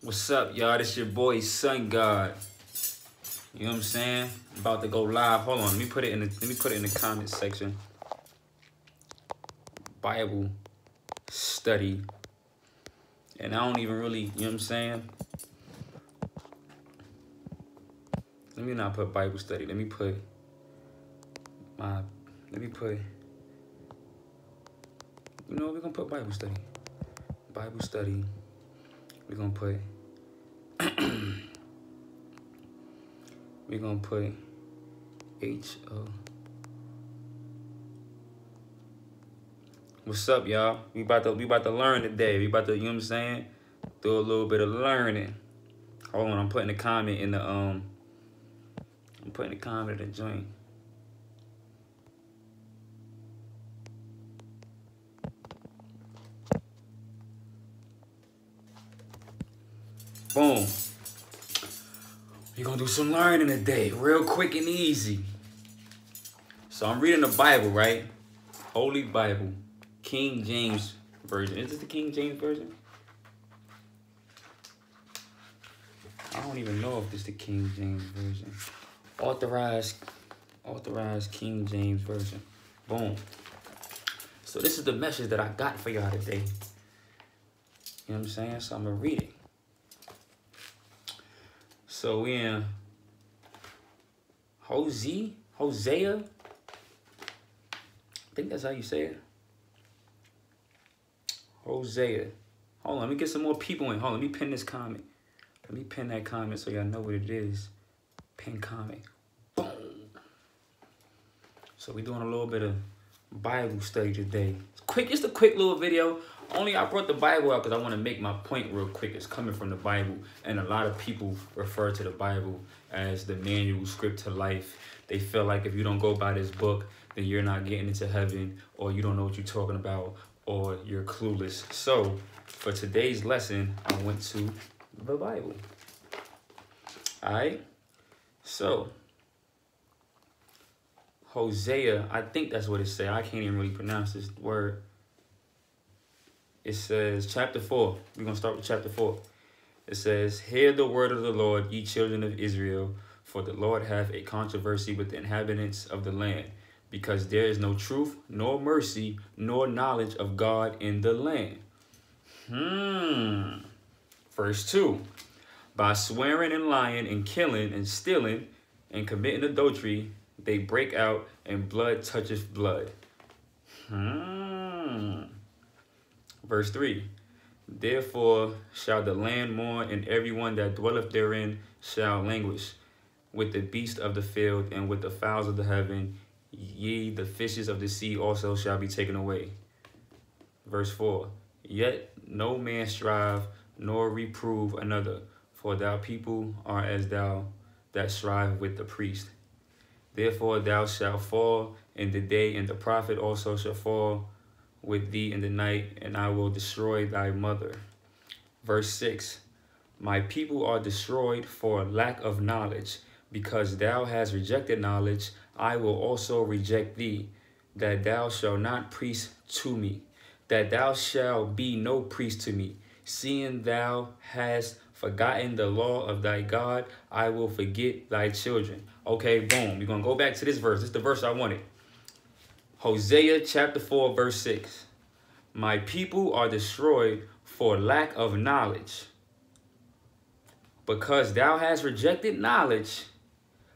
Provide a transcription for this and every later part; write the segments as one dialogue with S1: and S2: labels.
S1: What's up, y'all? This your boy Sun God. You know what I'm saying? About to go live. Hold on, let me put it in the comment section. Bible study. And I don't even really, you know what I'm saying? Let me not put Bible study. Let me put, you know, we're gonna put Bible study. Bible study. We're gonna put H-O. What's up, y'all? We about to learn today. We about to, you know what I'm saying? Do a little bit of learning. Hold on, I'm putting a comment in the joint. Boom. We're gonna do some learning today, real quick and easy. So I'm reading the Bible, right? Holy Bible, King James Version. Is this the King James Version? I don't even know if this is the King James Version. Authorized King James Version. Boom. So this is the message that I got for y'all today. You know what I'm saying? So I'm gonna read it. So we in Hosea. I think that's how you say it. Hosea. Hold on, let me get some more people in. Hold on, let me pin this comment. Let me pin that comment so y'all know what it is. Pin comment. Boom. So we're doing a little bit of Bible study today. It's quick, just a quick little video. Only I brought the Bible out because I want to make my point real quick. It's coming from the Bible. And a lot of people refer to the Bible as the manual script to life. They feel like if you don't go by this book, then you're not getting into heaven, or you don't know what you're talking about, or you're clueless. So for today's lesson, I went to the Bible. All right. So Hosea, I think that's what it says. I can't even really pronounce this word. It says, chapter 4. We're going to start with chapter 4. It says, "Hear the word of the Lord, ye children of Israel, for the Lord hath a controversy with the inhabitants of the land, because there is no truth, nor mercy, nor knowledge of God in the land." Verse 2. "By swearing and lying and killing and stealing and committing adultery, they break out, and blood toucheth blood." Verse 3. "Therefore shall the land mourn, and everyone that dwelleth therein shall languish, with the beasts of the field and with the fowls of the heaven. Ye, the fishes of the sea also shall be taken away." Verse 4. "Yet no man strive nor reprove another, for thou people are as thou that strive with the priest. Therefore thou shalt fall in the day, and the prophet also shall fall with thee in the night, and I will destroy thy mother." Verse 6. "My people are destroyed for lack of knowledge. Because thou hast rejected knowledge, I will also reject thee, that thou shalt not priest to me, that thou shalt be no priest to me. Seeing thou hast forgotten the law of thy God, I will forget thy children." Okay, boom. We're going to go back to this verse. This is the verse I wanted. Hosea chapter 4, verse 6. "My people are destroyed for lack of knowledge. Because thou hast rejected knowledge,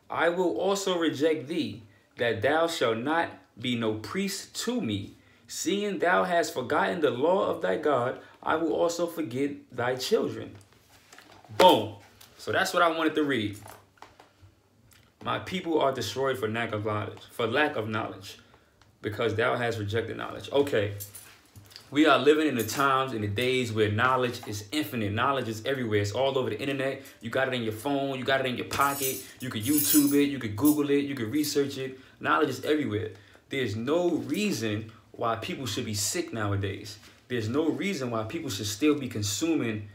S1: I will also reject thee, that thou shalt not be no priest to me. Seeing thou hast forgotten the law of thy God, I will also forget thy children." Boom. So that's what I wanted to read. My people are destroyed for lack of knowledge, because thou hast rejected knowledge. Okay. We are living in the times, in the days where knowledge is infinite. Knowledge is everywhere. It's all over the internet. You got it in your phone. You got it in your pocket. You could YouTube it. You could Google it. You could research it. Knowledge is everywhere. There's no reason why people should be sick nowadays. There's no reason why people should still be consuming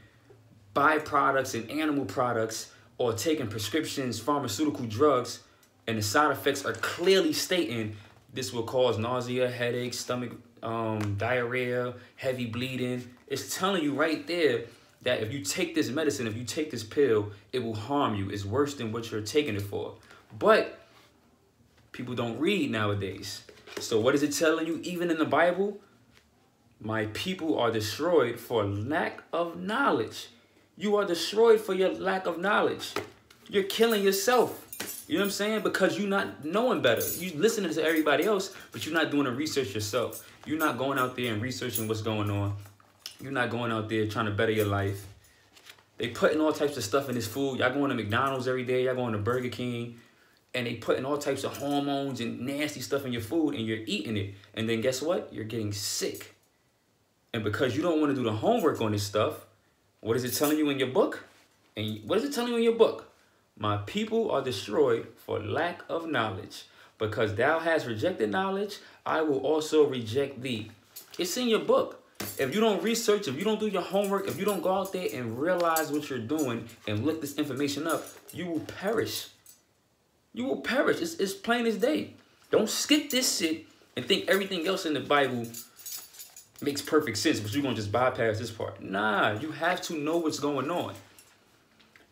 S1: byproducts and animal products, or taking prescriptions, pharmaceutical drugs, and the side effects are clearly stating this will cause nausea, headaches, stomach diarrhea, heavy bleeding. It's telling you right there that if you take this medicine, if you take this pill, it will harm you. It's worse than what you're taking it for. But people don't read nowadays. So what is it telling you? Even in the Bible, my people are destroyed for lack of knowledge. You are destroyed for your lack of knowledge. You're killing yourself. You know what I'm saying? Because you're not knowing better. You listening to everybody else, but you're not doing the research yourself. You're not going out there and researching what's going on. You're not going out there trying to better your life. They putting all types of stuff in this food. Y'all going to McDonald's every day. Y'all going to Burger King. And they putting all types of hormones and nasty stuff in your food, and you're eating it. And then guess what? You're getting sick. And because you don't want to do the homework on this stuff, what is it telling you in your book? And what is it telling you in your book? My people are destroyed for lack of knowledge. Because thou hast rejected knowledge, I will also reject thee. It's in your book. If you don't research, if you don't do your homework, if you don't go out there and realize what you're doing and look this information up, you will perish. You will perish. It's plain as day. Don't skip this shit and think everything else in the Bible makes perfect sense, but you're going to just bypass this part. Nah, you have to know what's going on.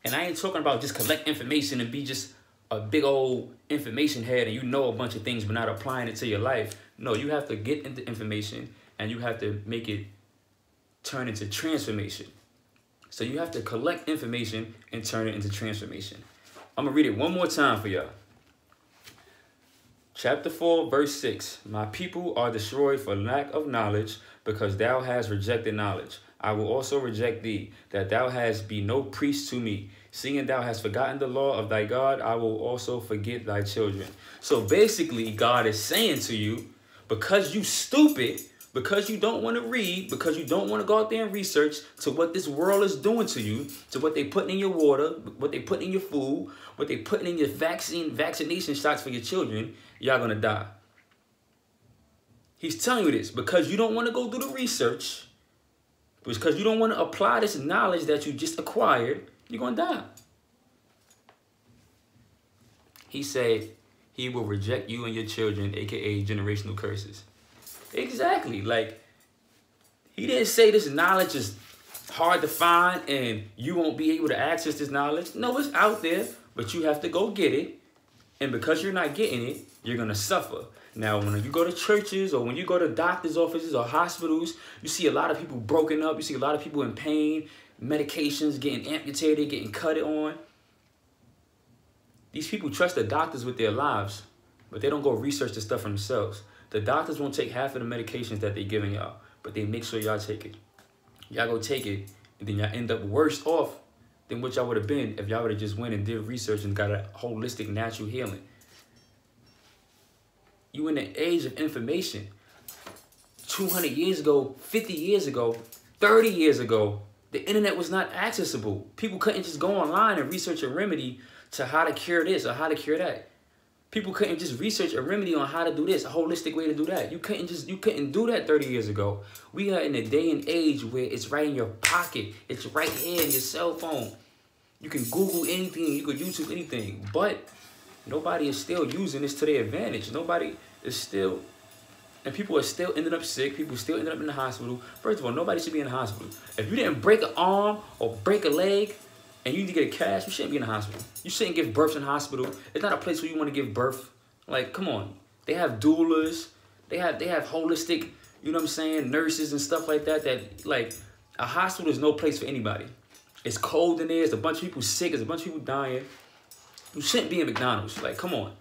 S1: And I ain't talking about just collect information and be just a big old information head and you know a bunch of things but not applying it to your life. No, you have to get into information and you have to make it turn into transformation. So you have to collect information and turn it into transformation. I'm going to read it one more time for y'all. Chapter 4, verse 6. My people are destroyed for lack of knowledge, because thou hast rejected knowledge. I will also reject thee, that thou hast be no priest to me. Seeing thou hast forgotten the law of thy God, I will also forget thy children. So basically, God is saying to you, because you stupid, because you don't want to read, because you don't want to go out there and research to what this world is doing to you, to what they putting in your water, what they putting in your food, what they putting in your vaccination shots for your children, y'all gonna die. He's telling you this because you don't want to go do the research, because you don't want to apply this knowledge that you just acquired, you're gonna die. He said he will reject you and your children, aka generational curses. Exactly. Like, he didn't say this knowledge is hard to find and you won't be able to access this knowledge. No, it's out there, but you have to go get it. And because you're not getting it, you're going to suffer. Now, when you go to churches or when you go to doctor's offices or hospitals, you see a lot of people broken up. You see a lot of people in pain, medications, getting amputated, getting cut on. These people trust the doctors with their lives, but they don't go research the stuff for themselves. The doctors won't take half of the medications that they're giving y'all, but they make sure y'all take it. Y'all go take it, and then y'all end up worse off than what y'all would have been if y'all would have just went and did research and got a holistic natural healing. You in the age of information. 200 years ago, 50 years ago, 30 years ago, the internet was not accessible. People couldn't just go online and research a remedy to how to cure this or how to cure that. People couldn't just research a remedy on how to do this, a holistic way to do that. You couldn't do that 30 years ago. We are in a day and age where it's right in your pocket. It's right here in your cell phone. You can Google anything, you can YouTube anything, but nobody is still using this to their advantage. Nobody is still, and people are still ending up sick. People still ending up in the hospital. First of all, nobody should be in the hospital. If you didn't break an arm or break a leg, and you need to get a cast, you shouldn't be in the hospital. You shouldn't give birth in the hospital. It's not a place where you want to give birth. Like, come on. They have doulas. They have holistic, you know what I'm saying, nurses and stuff like that. That, like, a hospital is no place for anybody. It's cold in there. There's a bunch of people sick. There's a bunch of people dying. You shouldn't be in McDonald's. Like, come on.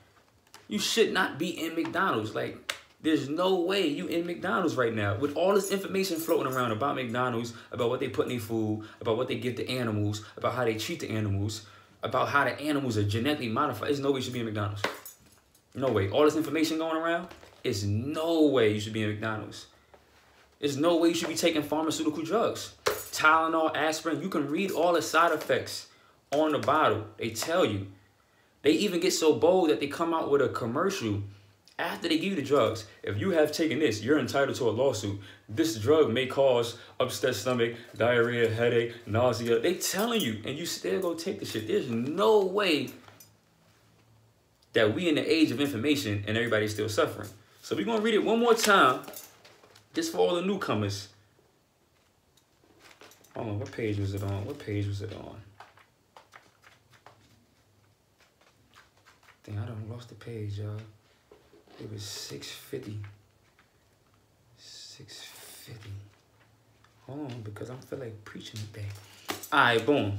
S1: You should not be in McDonald's. Like, there's no way you in McDonald's right now. With all this information floating around about McDonald's, about what they put in their food, about what they give to animals, about how they treat the animals, about how the animals are genetically modified. There's no way you should be in McDonald's. No way. All this information going around, there's no way you should be in McDonald's. There's no way you should be taking pharmaceutical drugs. Tylenol, aspirin, you can read all the side effects on the bottle. They tell you. They even get so bold that they come out with a commercial after they give you the drugs. If you have taken this, you're entitled to a lawsuit. This drug may cause upset stomach, diarrhea, headache, nausea. They telling you, and you still go take the shit. There's no way that we in the age of information and everybody's still suffering. So we're going to read it one more time, just for all the newcomers. Hold on, what page was it on? What page was it on? Dang, I done lost the page, y'all. It was 650. 650. Hold on, because I feel like preaching today. All right, boom.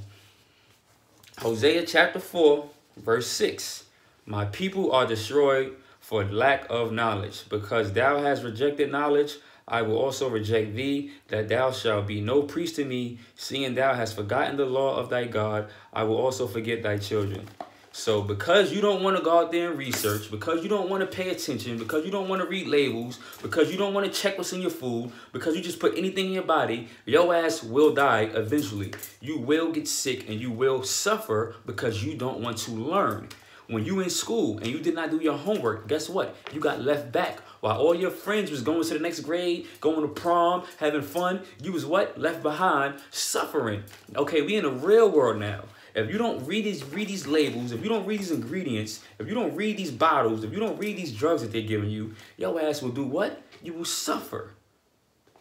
S1: Hosea chapter 4, verse 6. My people are destroyed for lack of knowledge. Because thou hast rejected knowledge, I will also reject thee, that thou shalt be no priest to me. Seeing thou hast forgotten the law of thy God, I will also forget thy children. So because you don't want to go out there and research, because you don't want to pay attention, because you don't want to read labels, because you don't want to check what's in your food, because you just put anything in your body, your ass will die eventually. You will get sick and you will suffer because you don't want to learn. When you in school and you did not do your homework, guess what? You got left back. While all your friends was going to the next grade, going to prom, having fun, you was what? Left behind, suffering. Okay, we in the real world now. If you don't read these labels, if you don't read these ingredients, if you don't read these bottles, if you don't read these drugs that they're giving you, your ass will do what? You will suffer.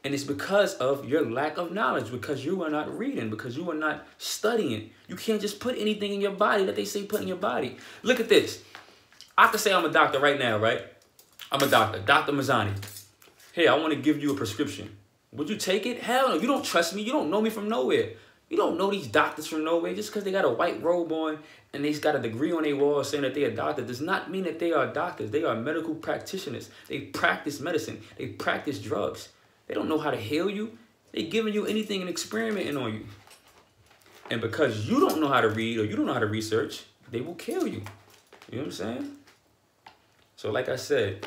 S1: And it's because of your lack of knowledge, because you are not reading, because you are not studying. You can't just put anything in your body that they say put in your body. Look at this. I could say I'm a doctor right now, right? I'm a doctor, Dr. Mazzani. Hey, I want to give you a prescription. Would you take it? Hell no, you don't trust me. You don't know me from nowhere. You don't know these doctors from nowhere. Just because they got a white robe on and they got a degree on their wall saying that they're a doctor does not mean that they are doctors. They are medical practitioners. They practice medicine. They practice drugs. They don't know how to heal you. They giving you anything and experimenting on you. And because you don't know how to read or you don't know how to research, they will kill you. You know what I'm saying? So like I said,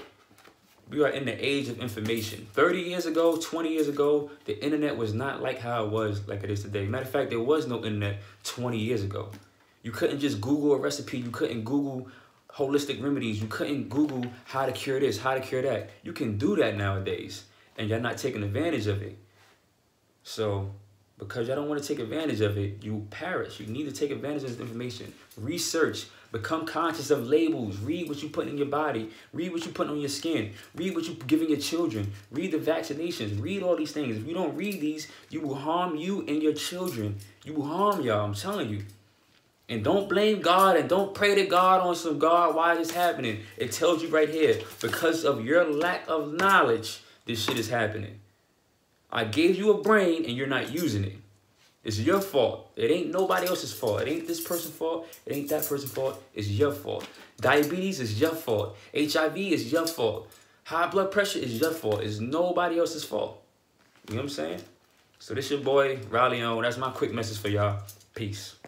S1: we are in the age of information. 30 years ago, 20 years ago, the internet was not like how it was like it is today. Matter of fact, there was no internet 20 years ago. You couldn't just Google a recipe. You couldn't Google holistic remedies. You couldn't Google how to cure this, how to cure that. You can do that nowadays, and you're not taking advantage of it. So because y'all don't want to take advantage of it, you perish. You need to take advantage of this information. Research. Become conscious of labels. Read what you put in your body. Read what you put on your skin. Read what you're giving your children. Read the vaccinations. Read all these things. If you don't read these, you will harm you and your children. You will harm y'all, I'm telling you. And don't blame God and don't pray to God on some God, why is this happening? It tells you right here, because of your lack of knowledge, this shit is happening. I gave you a brain and you're not using it. It's your fault. It ain't nobody else's fault. It ain't this person's fault. It ain't that person's fault. It's your fault. Diabetes is your fault. HIV is your fault. High blood pressure is your fault. It's nobody else's fault. You know what I'm saying? So this your boy, Raleigh On. That's my quick message for y'all. Peace.